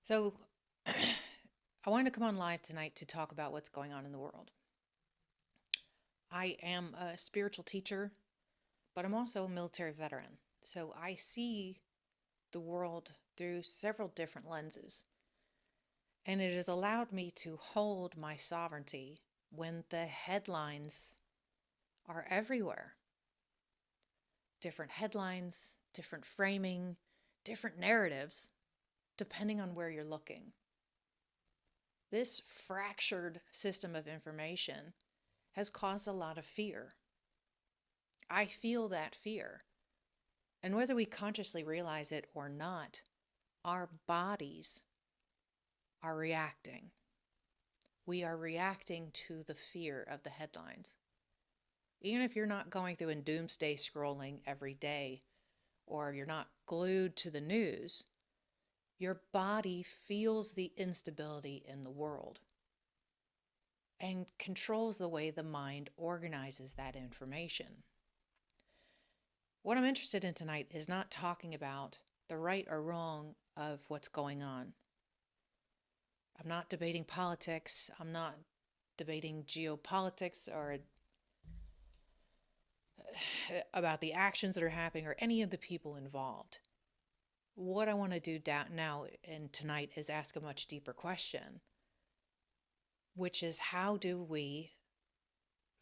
So, I wanted to come on live tonight to talk about what's going on in the world. I am a spiritual teacher, but I'm also a military veteran. So, I see the world through several different lenses, and it has allowed me to hold my sovereignty when the headlines are everywhere. Different headlines, different framing, different narratives, depending on where you're looking. This fractured system of information has caused a lot of fear. I feel that fear. And whether we consciously realize it or not, our bodies are reacting. We are reacting to the fear of the headlines. Even if you're not going through and doomsday scrolling every day, or you're not glued to the news, your body feels the instability in the world and controls the way the mind organizes that information. What I'm interested in tonight is not talking about the right or wrong of what's going on. I'm not debating politics. I'm not debating geopolitics or about the actions that are happening or any of the people involved. What I want to do now and tonight is ask a much deeper question, which is how do we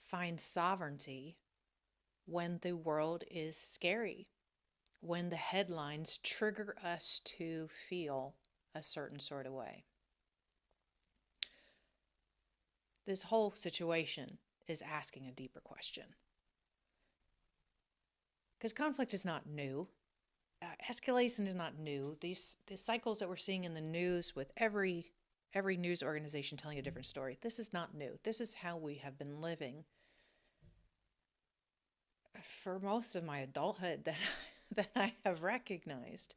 find sovereignty when the world is scary, when the headlines trigger us to feel a certain sort of way? This whole situation is asking a deeper question. Because conflict is not new. Escalation is not new. These cycles that we're seeing in the news with every news organization telling a different story, this is not new. This is how we have been living for most of my adulthood that that I have recognized.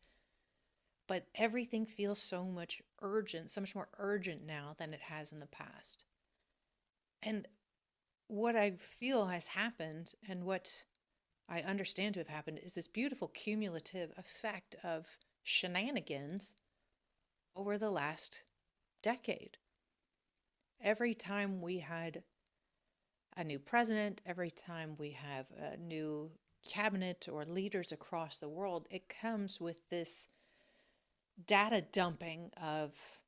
But everything feels so much urgent, so much more urgent now than it has in the past. And what I feel has happened and what I understand to have happened is this beautiful cumulative effect of shenanigans over the last decade. Every time we had a new president, every time we have a new cabinet or leaders across the world, it comes with this data dumping of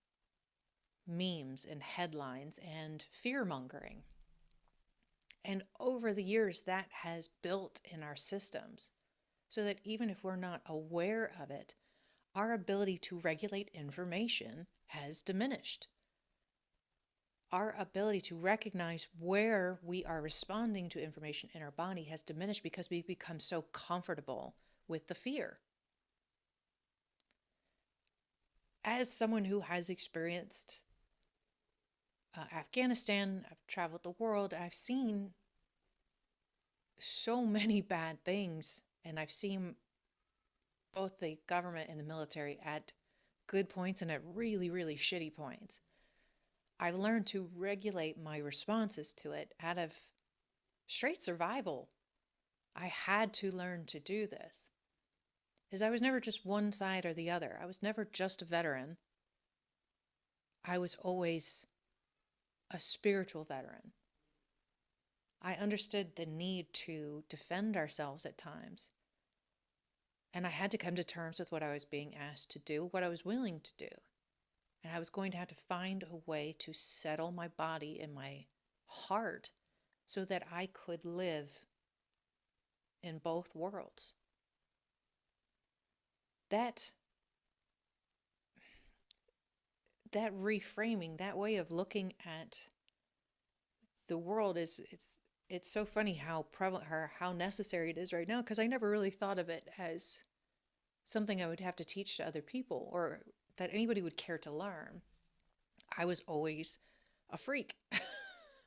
memes and headlines and fear mongering. And over the years, that has built in our systems so that even if we're not aware of it, our ability to regulate information has diminished. Our ability to recognize where we are responding to information in our body has diminished because we've become so comfortable with the fear. As someone who has experienced Afghanistan, I've traveled the world, I've seen so many bad things, and I've seen both the government and the military at good points and at really, really shitty points. I've learned to regulate my responses to it out of straight survival. I had to learn to do this because I was never just one side or the other. I was never just a veteran. I was always a spiritual veteran. I understood the need to defend ourselves at times. And I had to come to terms with what I was being asked to do, what I was willing to do. And I was going to have to find a way to settle my body and my heart so that I could live in both worlds. That reframing, that way of looking at the world is it's so funny how prevalent or how necessary it is right now, because I never really thought of it as something I would have to teach to other people or that anybody would care to learn. I was always a freak.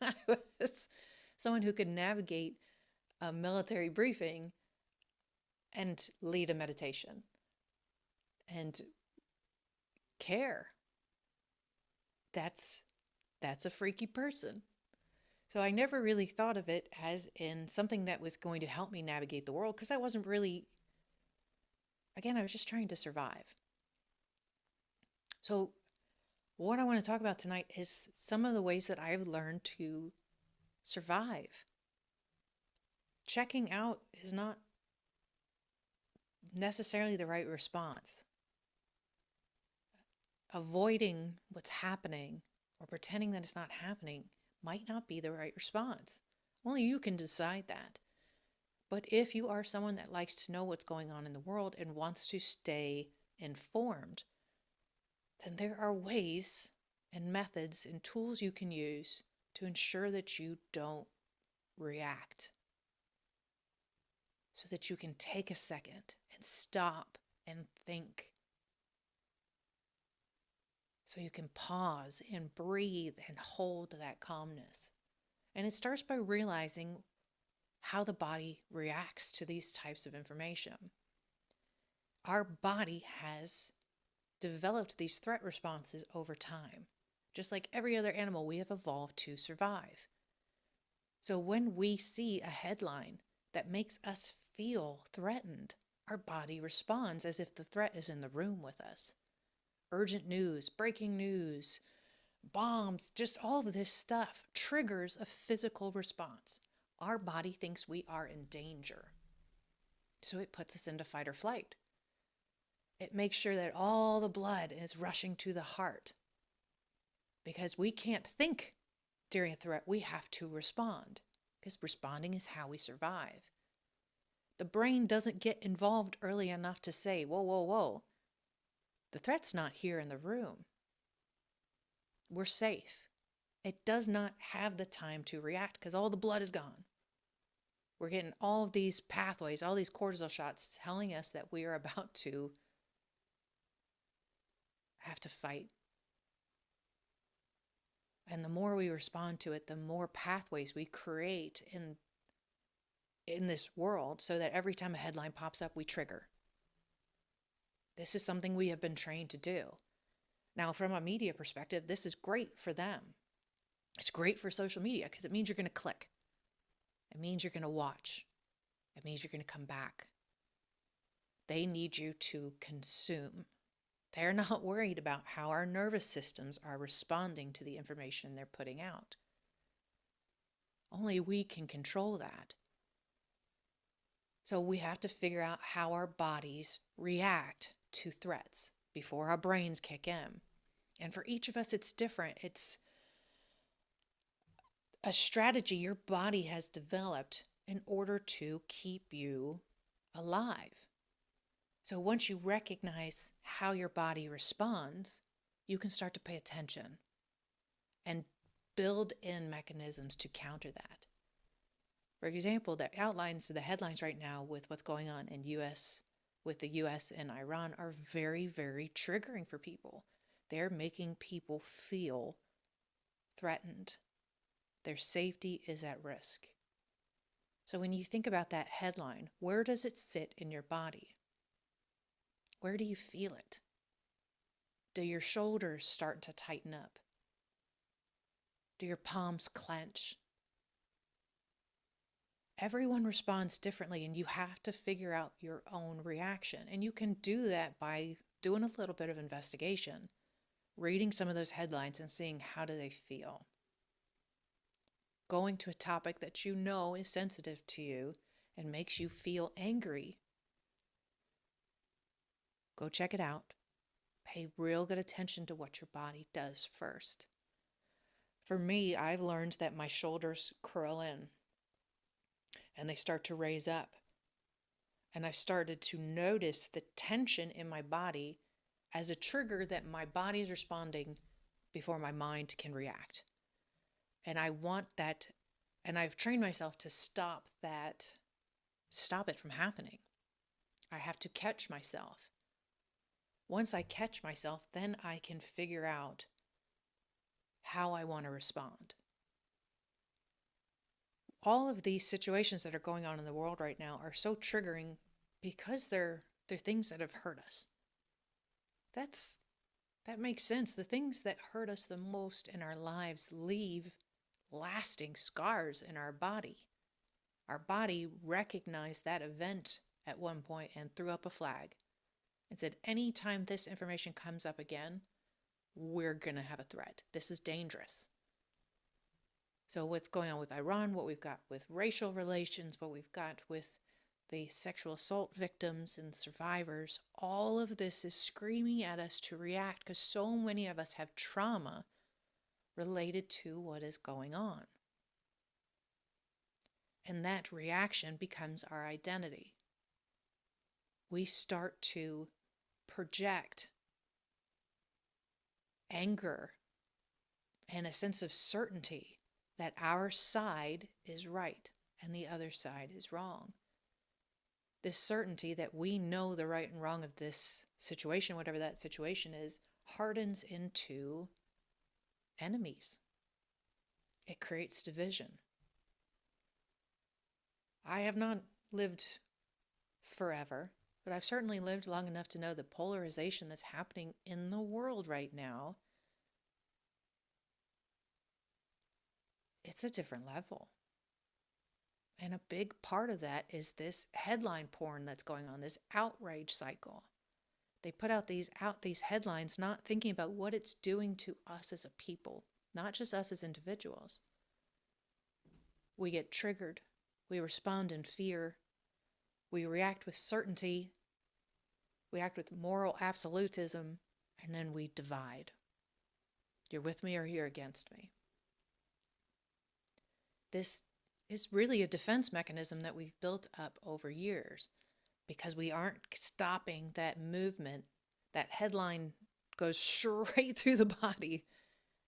I was someone who could navigate a military briefing and lead a meditation and care. That's a freaky person. So I never really thought of it as in something that was going to help me navigate the world because I wasn't really, again, I was just trying to survive. So What I want to talk about tonight is some of the ways that I've learned to survive. Checking out is not necessarily the right response. Avoiding what's happening or pretending that it's not happening might not be the right response. Only you can decide that. But if you are someone that likes to know what's going on in the world and wants to stay informed, then there are ways and methods and tools you can use to ensure that you don't react, so that you can take a second and stop and think, so you can pause and breathe and hold that calmness. And it starts by realizing how the body reacts to these types of information. Our body has developed these threat responses over time. Just like every other animal, we have evolved to survive. So when we see a headline that makes us feel threatened, our body responds as if the threat is in the room with us. Urgent news, breaking news, bombs, just all of this stuff triggers a physical response. Our body thinks we are in danger. So it puts us into fight or flight. It makes sure that all the blood is rushing to the heart. Because we can't think during a threat, we have to respond. Because responding is how we survive. The brain doesn't get involved early enough to say, whoa, whoa, whoa. The threat's not here in the room. We're safe. It does not have the time to react because all the blood is gone. We're getting all of these pathways, all these cortisol shots telling us that we are about to have to fight. And the more we respond to it, the more pathways we create in this world so that every time a headline pops up, we trigger. This is something we have been trained to do. Now, from a media perspective, this is great for them. It's great for social media because it means you're going to click. It means you're going to watch. It means you're going to come back. They need you to consume. They're not worried about how our nervous systems are responding to the information they're putting out. Only we can control that. So we have to figure out how our bodies react to threats before our brains kick in. And for each of us, it's different. It's a strategy your body has developed in order to keep you alive. So once you recognize how your body responds, you can start to pay attention and build in mechanisms to counter that. For example, the outlines of the headlines right now with what's going on in with the US and Iran are very, very triggering for people. They're making people feel threatened. Their safety is at risk. So when you think about that headline, where does it sit in your body? Where do you feel it? Do your shoulders start to tighten up? Do your palms clench? Everyone responds differently, and you have to figure out your own reaction. And you can do that by doing a little bit of investigation, reading some of those headlines and seeing how do they feel. Going to a topic that you know is sensitive to you and makes you feel angry. Go check it out. Pay real good attention to what your body does first. For me, I've learned that my shoulders curl in and they start to raise up. And I've started to notice the tension in my body as a trigger that my body's responding before my mind can react. And I want that, and I've trained myself to stop it from happening. I have to catch myself. Once I catch myself, then I can figure out how I want to respond. All of these situations that are going on in the world right now are so triggering because they're things that have hurt us. That makes sense. The things that hurt us the most in our lives leave lasting scars in our body. Our body recognized that event at one point and threw up a flag and said, anytime this information comes up again, we're going to have a threat. This is dangerous. So what's going on with Iran, what we've got with racial relations, what we've got with the sexual assault victims and survivors, all of this is screaming at us to react because so many of us have trauma related to what is going on. And that reaction becomes our identity. We start to project anger and a sense of certainty that our side is right and the other side is wrong. This certainty that we know the right and wrong of this situation, whatever that situation is, hardens into enemies. It creates division. I have not lived forever, but I've certainly lived long enough to know the polarization that's happening in the world right now. It's a different level. And a big part of that is this headline porn that's going on, this outrage cycle. They put out these headlines not thinking about what it's doing to us as a people, not just us as individuals. We get triggered. We respond in fear. We react with certainty. We act with moral absolutism, and then we divide. You're with me or you're against me. This is really a defense mechanism that we've built up over years because we aren't stopping that movement. That headline goes straight through the body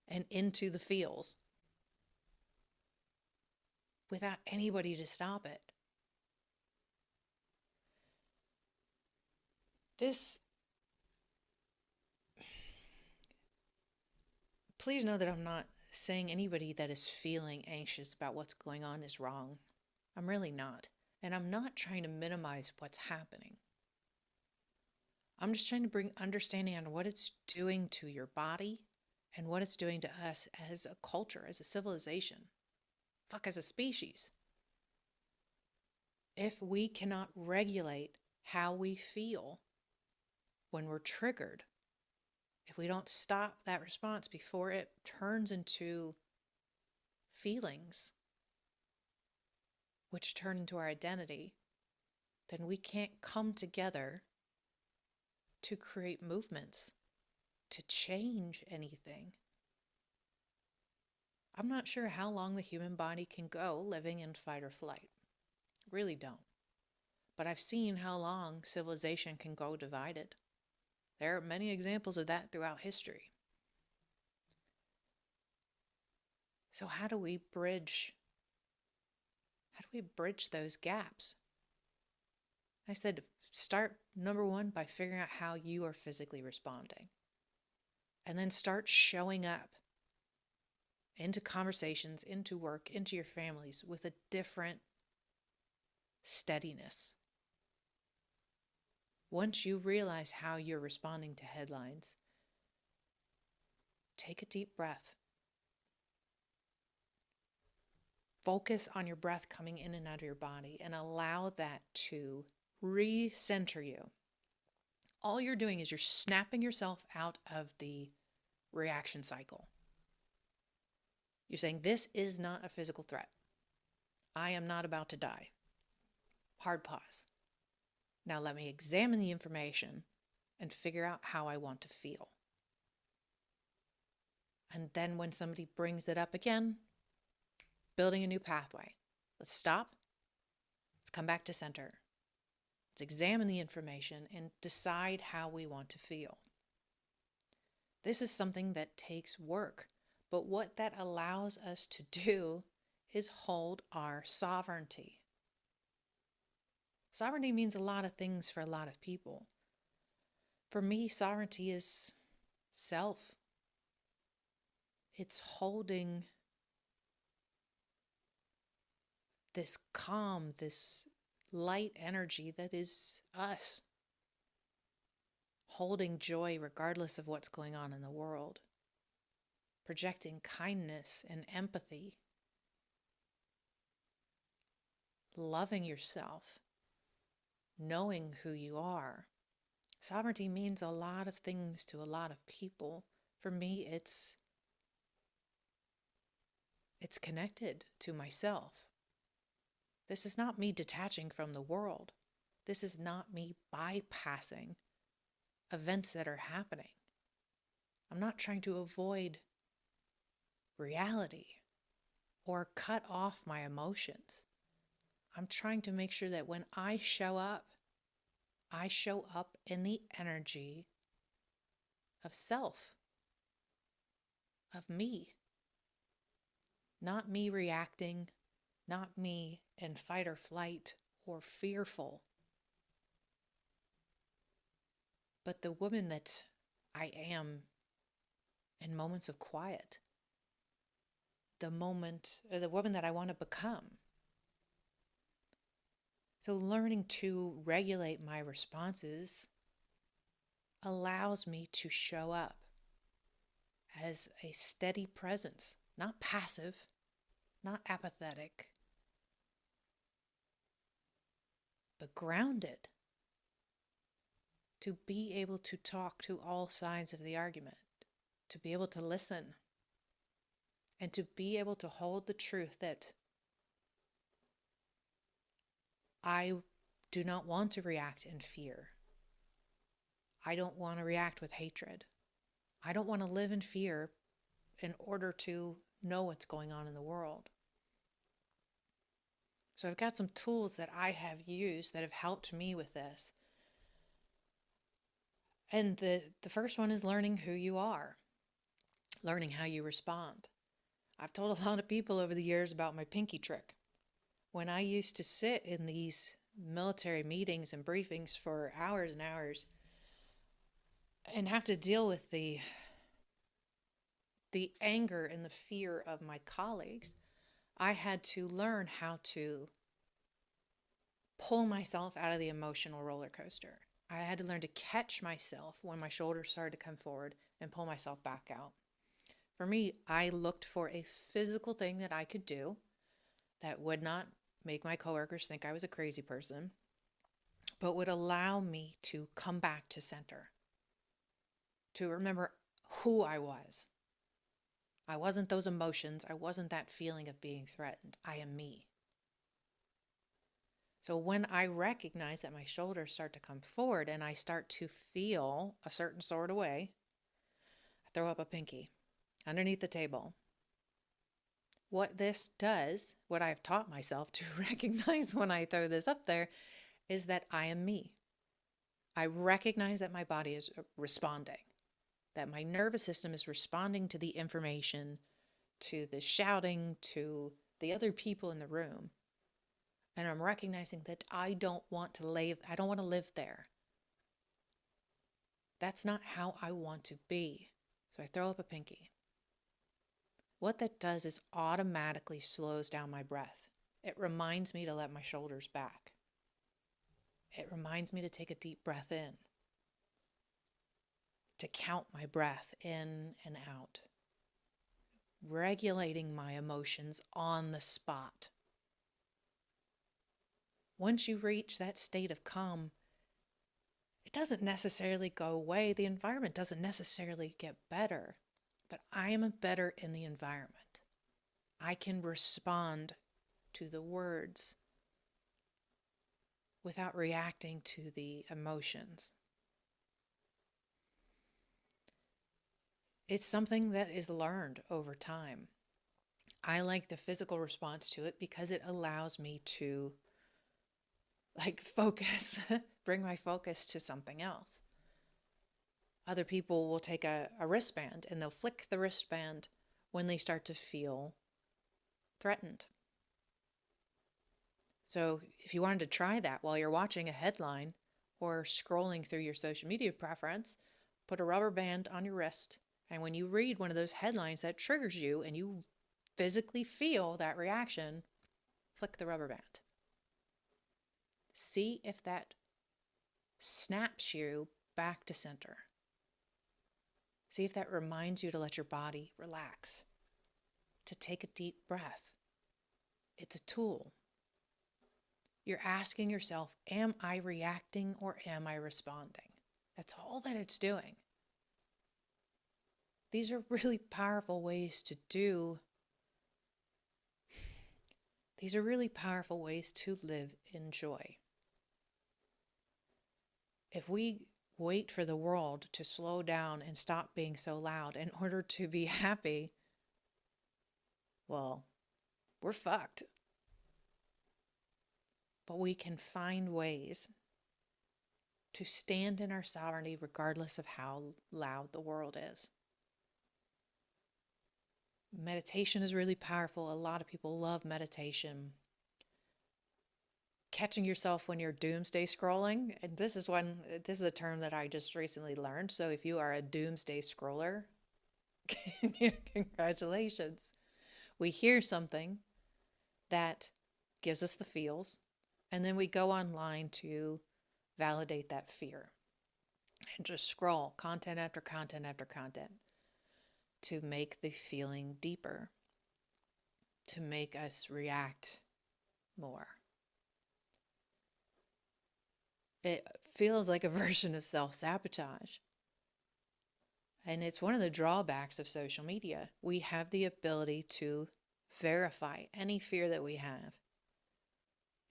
and into the feels without anybody to stop it. Please know that I'm not saying anybody that is feeling anxious about what's going on is wrong. I'm really not. And I'm not trying to minimize what's happening. I'm just trying to bring understanding on what it's doing to your body and what it's doing to us as a culture, as a civilization, as a species. If we cannot regulate how we feel when we're triggered, if we don't stop that response before it turns into feelings, which turn into our identity, then we can't come together to create movements, to change anything. I'm not sure how long the human body can go living in fight or flight. Really don't. But I've seen how long civilization can go divided. There are many examples of that throughout history. So how do we bridge those gaps? I said, start number one by figuring out how you are physically responding. And then start showing up into conversations, into work, into your families with a different steadiness. Once you realize how you're responding to headlines, take a deep breath. Focus on your breath coming in and out of your body and allow that to recenter you. All you're doing is you're snapping yourself out of the reaction cycle. You're saying, this is not a physical threat. I am not about to die. Hard pause. Now let me examine the information and figure out how I want to feel. And then when somebody brings it up again, building a new pathway. Let's stop. Let's come back to center. Let's examine the information and decide how we want to feel. This is something that takes work, but what that allows us to do is hold our sovereignty. Sovereignty means a lot of things for a lot of people. For me, sovereignty is self. It's holding this calm, this light energy that is us. Holding joy regardless of what's going on in the world. Projecting kindness and empathy. Loving yourself. Knowing who you are. Sovereignty means a lot of things to a lot of people. For me, it's connected to myself. This is not me detaching from the world. This is not me bypassing events that are happening. I'm not trying to avoid reality or cut off my emotions. I'm trying to make sure that when I show up in the energy of self, of me, not me reacting, not me in fight or flight or fearful, but the woman that I am in moments of quiet, the woman that I want to become. So learning to regulate my responses allows me to show up as a steady presence, not passive, not apathetic, but grounded, to be able to talk to all sides of the argument, to be able to listen, and to be able to hold the truth that I do not want to react in fear. I don't want to react with hatred. I don't want to live in fear in order to know what's going on in the world. So I've got some tools that I have used that have helped me with this. And the first one is learning who you are, learning how you respond. I've told a lot of people over the years about my pinky trick. When I used to sit in these military meetings and briefings for hours and hours and have to deal with the anger and the fear of my colleagues, I had to learn how to pull myself out of the emotional roller coaster. I had to learn to catch myself when my shoulders started to come forward and pull myself back out. For me, I looked for a physical thing that I could do that would not make my coworkers think I was a crazy person, but would allow me to come back to center, to remember who I was. I wasn't those emotions. I wasn't that feeling of being threatened. I am me. So when I recognize that my shoulders start to come forward and I start to feel a certain sort of way, I throw up a pinky underneath the table. What this does, what I've taught myself to recognize when I throw this up there, is that I am me. I recognize that my body is responding, that my nervous system is responding to the information, to the shouting, to the other people in the room. And I'm recognizing that I don't want to live there. That's not how I want to be. So I throw up a pinky. What that does is automatically slows down my breath. It reminds me to let my shoulders back. It reminds me to take a deep breath in, to count my breath in and out, regulating my emotions on the spot. Once you reach that state of calm, it doesn't necessarily go away. The environment doesn't necessarily get better, but I am better in the environment. I can respond to the words without reacting to the emotions. It's something that is learned over time. I like the physical response to it because it allows me to focus, bring my focus to something else. Other people will take a wristband and they'll flick the wristband when they start to feel threatened. So if you wanted to try that while you're watching a headline or scrolling through your social media preference, put a rubber band on your wrist, and when you read one of those headlines that triggers you and you physically feel that reaction, flick the rubber band. See if that snaps you back to center. See if that reminds you to let your body relax, to take a deep breath. It's a tool. You're asking yourself, am I reacting or am I responding? That's all that it's doing. These are really powerful ways to do. These are really powerful ways to live in joy. If we wait for the world to slow down and stop being so loud in order to be happy, well, we're fucked. But we can find ways to stand in our sovereignty regardless of how loud the world is. Meditation is really powerful. A lot of people love meditation. Catching yourself when you're doomsday scrolling, and this is a term that I just recently learned. So if you are a doomsday scroller, congratulations. We hear something that gives us the feels, and then we go online to validate that fear and just scroll content after content after content to make the feeling deeper, to make us react more. It feels like a version of self-sabotage. And it's one of the drawbacks of social media. We have the ability to verify any fear that we have.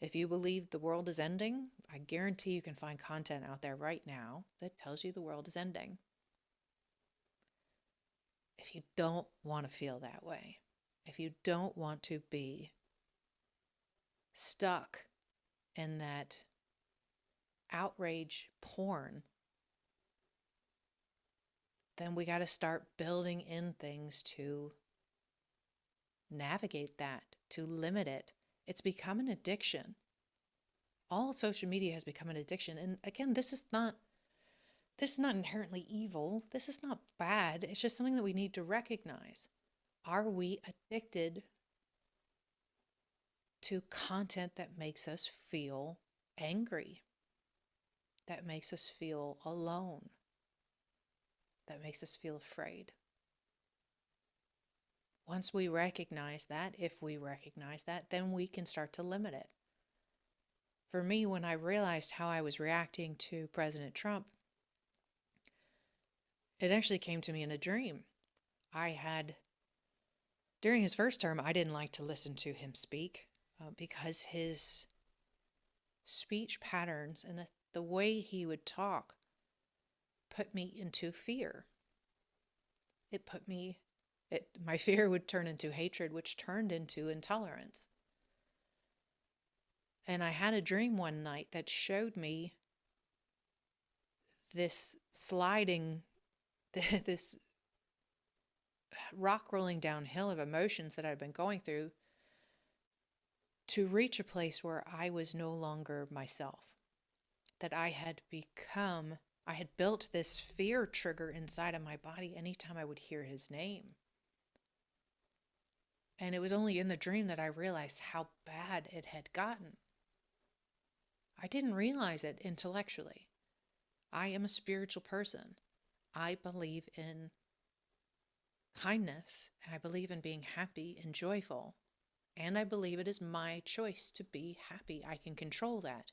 If you believe the world is ending, I guarantee you can find content out there right now that tells you the world is ending. If you don't want to feel that way, if you don't want to be stuck in that outrage porn, then we got to start building in things to navigate that, to limit it. It's become an addiction. All social media has become an addiction. And again, this is not inherently evil. This is not bad. It's just something that we need to recognize. Are we addicted to content that makes us feel angry? That makes us feel alone? That makes us feel afraid? Once we recognize that, if we recognize that, then we can start to limit it. For me, when I realized how I was reacting to President Trump, it actually came to me in a dream. During his first term, I didn't like to listen to him speak because his speech patterns and the way he would talk put me into fear. My fear would turn into hatred, which turned into intolerance. And I had a dream one night that showed me this this rock rolling downhill of emotions that I'd been going through to reach a place where I was no longer myself. That I had built this fear trigger inside of my body anytime I would hear his name. And it was only in the dream that I realized how bad it had gotten. I didn't realize it intellectually. I am a spiritual person. I believe in kindness. I believe in being happy and joyful. And I believe it is my choice to be happy. I can control that.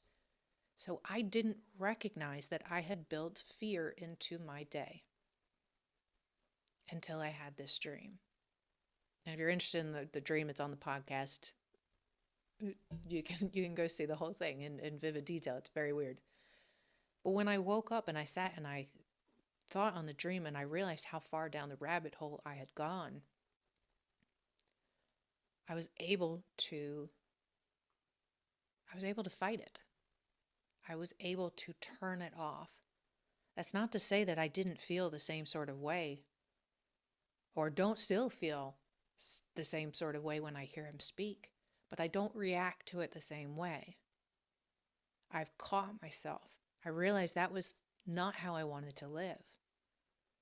So I didn't recognize that I had built fear into my day until I had this dream. And if you're interested in the dream, it's on the podcast. You can go see the whole thing in vivid detail. It's very weird. But when I woke up and I sat and I thought on the dream and I realized how far down the rabbit hole I had gone, I was able to fight it. I was able to turn it off. That's not to say that I didn't feel the same sort of way or don't still feel the same sort of way when I hear him speak, but I don't react to it the same way. I've caught myself. I realized that was not how I wanted to live,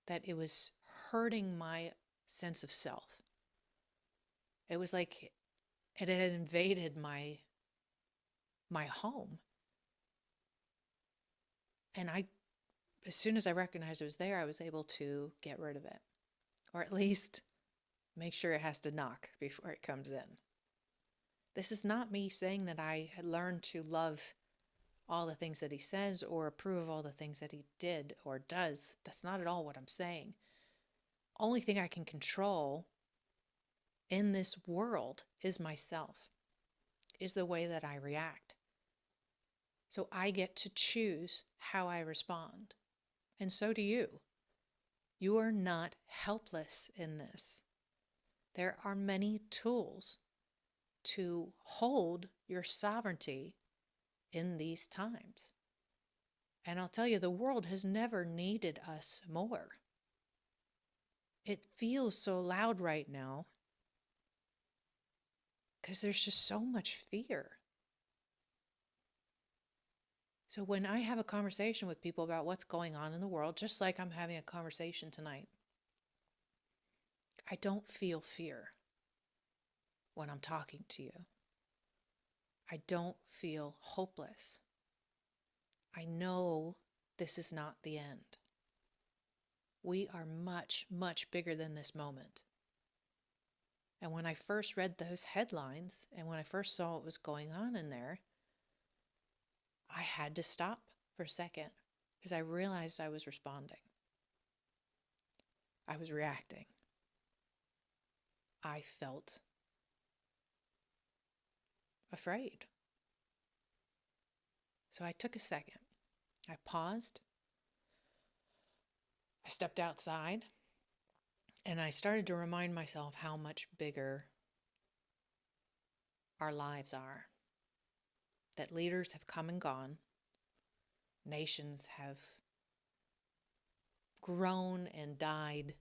that it was hurting my sense of self. It was like it had invaded my home. And as soon as I recognized it was there, I was able to get rid of it, or at least make sure it has to knock before it comes in. This is not me saying that I had learned to love all the things that he says or approve of all the things that he did or does. That's not at all what I'm saying. only thing I can control in this world is myself, is the way that I react. So I get to choose how I respond. And so do you. You are not helpless in this. There are many tools to hold your sovereignty in these times. And I'll tell you, the world has never needed us more. It feels so loud right now because there's just so much fear. So when I have a conversation with people about what's going on in the world, just like I'm having a conversation tonight, I don't feel fear when I'm talking to you. I don't feel hopeless. I know this is not the end. We are much, much bigger than this moment. And when I first read those headlines and when I first saw what was going on in there, I had to stop for a second because I realized I was responding. I was reacting. I felt afraid. So I took a second. I paused. I stepped outside and I started to remind myself how much bigger our lives are. That leaders have come and gone. Nations have grown and died.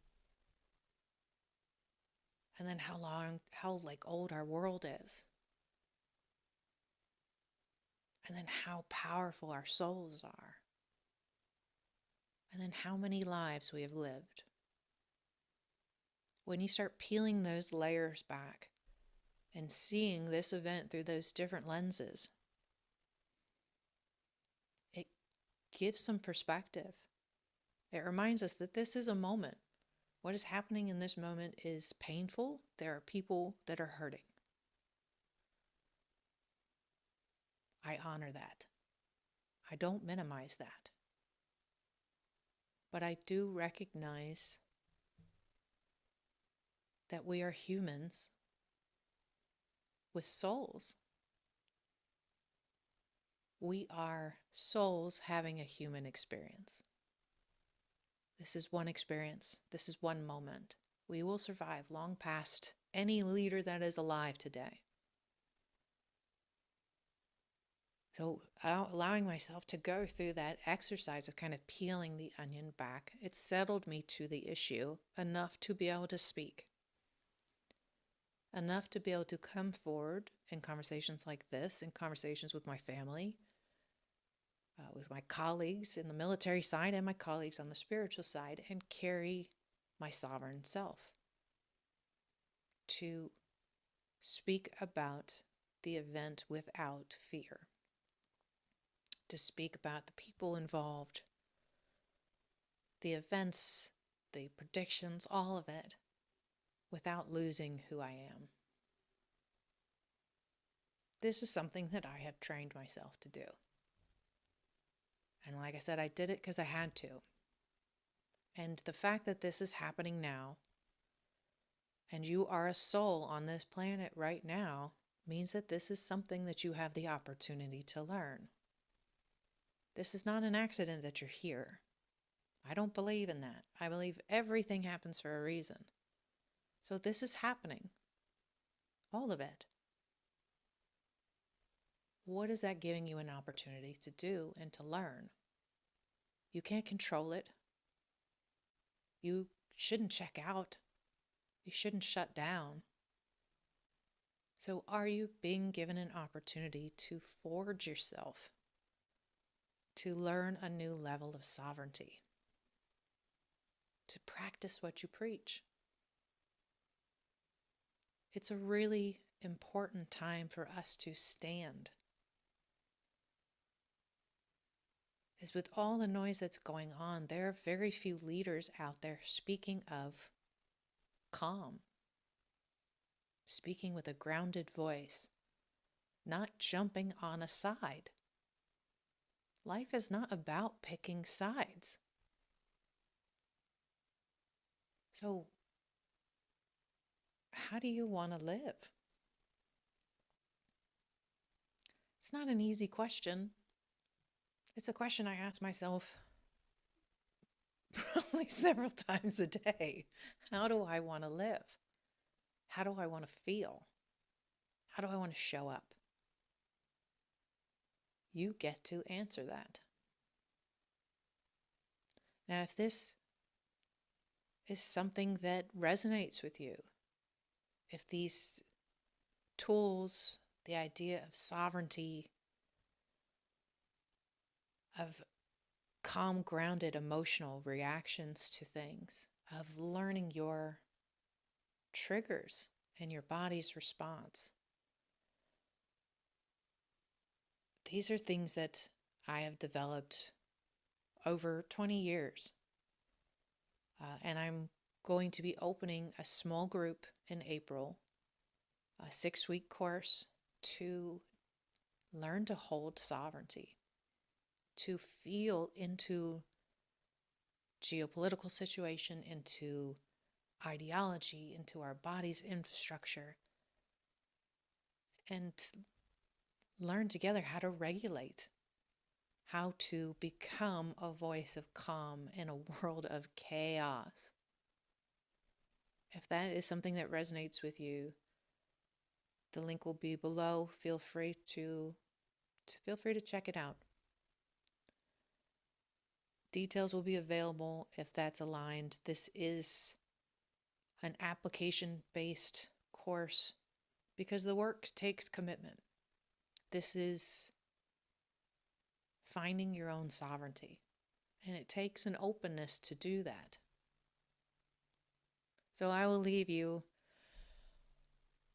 And then how old our world is. And then how powerful our souls are. And then how many lives we have lived. When you start peeling those layers back and seeing this event through those different lenses, it gives some perspective. It reminds us that this is a moment. What is happening in this moment is painful. There are people that are hurting. I honor that. I don't minimize that. But I do recognize that we are humans with souls. We are souls having a human experience. This is one experience. This is one moment. We will survive long past any leader that is alive today. So allowing myself to go through that exercise of kind of peeling the onion back, it settled me to the issue enough to be able to speak. Enough to be able to come forward in conversations like this, in conversations with my family, with my colleagues in the military side and my colleagues on the spiritual side, and carry my sovereign self. To speak about the event without fear. To speak about the people involved, the events, the predictions, all of it, without losing who I am. This is something that I have trained myself to do. And like I said, I did it because I had to. And the fact that this is happening now, and you are a soul on this planet right now, means that this is something that you have the opportunity to learn. This is not an accident that you're here. I don't believe in that. I believe everything happens for a reason. So this is happening. All of it. What is that giving you an opportunity to do and to learn? You can't control it. You shouldn't check out. You shouldn't shut down. So are you being given an opportunity to forge yourself, to learn a new level of sovereignty, to practice what you preach? It's a really important time for us to stand. Is with all the noise that's going on, there are very few leaders out there speaking of calm, speaking with a grounded voice, not jumping on a side. Life is not about picking sides. So, how do you want to live? It's not an easy question. It's a question I ask myself probably several times a day. How do I want to live? How do I want to feel? How do I want to show up? You get to answer that. Now, if this is something that resonates with you, if these tools, the idea of sovereignty, of calm, grounded emotional reactions to things, of learning your triggers and your body's response, these are things that I have developed over 20 years. And I'm going to be opening a small group in April, a 6-week course to learn to hold sovereignty, to feel into geopolitical situation, into ideology, into our body's infrastructure, and learn together how to regulate, how to become a voice of calm in a world of chaos. If that is something that resonates with you, the link will be below. Feel free to check it out. Details will be available if that's aligned. This is an application-based course because the work takes commitment. This is finding your own sovereignty, and it takes an openness to do that. So I will leave you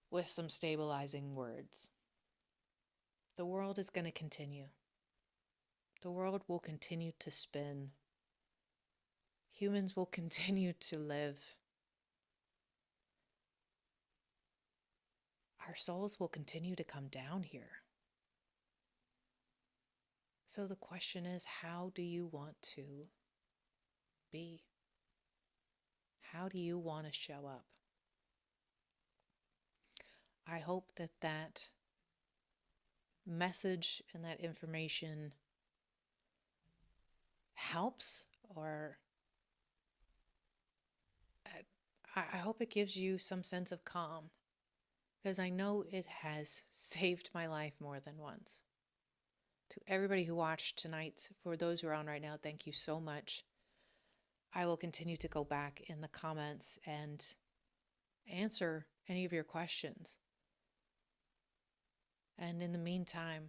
with some stabilizing words. The world is going to continue. The world will continue to spin. Humans will continue to live. Our souls will continue to come down here. So the question is, how do you want to be? How do you want to show up? I hope that that message and that information helps, or I hope it gives you some sense of calm, because I know it has saved my life more than once. To everybody who watched tonight, for those who are on right now, thank you so much. I will continue to go back in the comments and answer any of your questions. And in the meantime,